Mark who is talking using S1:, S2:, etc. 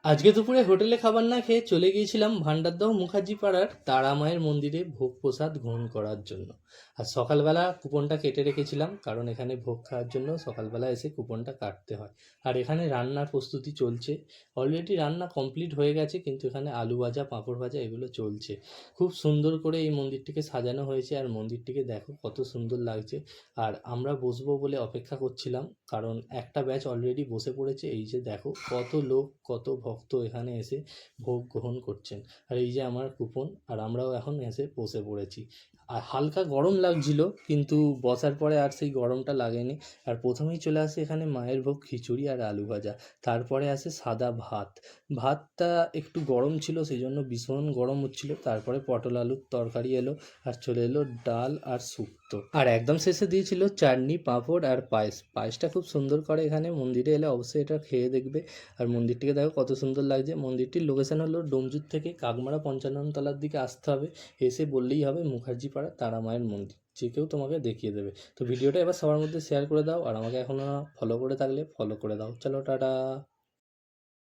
S1: আজকে দুপুরে হোটেলে খাবার না খেয়ে চলে গিয়েছিলাম ভান্ডারদহ মুখার্জি পাড়ার তারা মায়ের মন্দিরে ভোগ প্রসাদ গ্রহণ করার জন্য। আর সকালবেলা কুপনটা কেটে রেখেছিলাম, কারণ এখানে ভোগ খাওয়ার জন্য সকালবেলা এসে কুপনটা কাটতে হয়। আর এখানে রান্নার প্রস্তুতি চলছে, অলরেডি রান্না কমপ্লিট হয়ে গেছে, কিন্তু এখানে আলু ভাজা পাঁপড় ভাজা এগুলো চলছে। খুব সুন্দর করে এই মন্দিরটিকে সাজানো হয়েছে, আর মন্দিরটিকে দেখো কত সুন্দর লাগছে। আর আমরা বসবো বলে অপেক্ষা করছিলাম, কারণ একটা ব্যাচ অলরেডি বসে পড়েছে। এই যে দেখো কত লোক, কত ভক্ত এখানে এসে ভোগ গ্রহণ করছেন। আর এই যে আমার কুপন, আর আমরাও এখন এসে বসে পড়েছি। আর হালকা গরম লাগছিল, কিন্তু বসার পরে আর সেই গরমটা লাগেনি। আর প্রথমেই চলে আসে এখানে মায়ের ভোগ খিচুড়ি আর আলু ভাজা, তারপরে আসে সাদা ভাত। ভাতটা একটু গরম ছিল, সেই জন্য ভীষণ গরম হচ্ছিল। তারপরে পটল আলুর তরকারি এলো, আর চলে এলো ডাল আর শুক্তো, আর একদম শেষে দিয়েছিল চাটনি পাঁপড় আর পায়েস। পায়েসটা খুব সুন্দর করে, এখানে মন্দিরে এলে অবশ্যই এটা খেয়ে দেখবে। আর মন্দিরটিকে দেখো কত সুন্দর লাগছে। মন্দিরটির লোকেশন হলো ডোমজুর থেকে কাকমারা 55 তলার দিকে আসতে হবে। এসে বললেই হবে মুখার্জি পাড়া তারা মায়ের মন্দির, যে কেউ তোমাকে দেখিয়ে দেবে। তো ভিডিওটা এবার সবার মধ্যে শেয়ার করে দাও, আর আমাকে এখনও ফলো করে থাকলে ফলো করে দাও। চলো টাটা।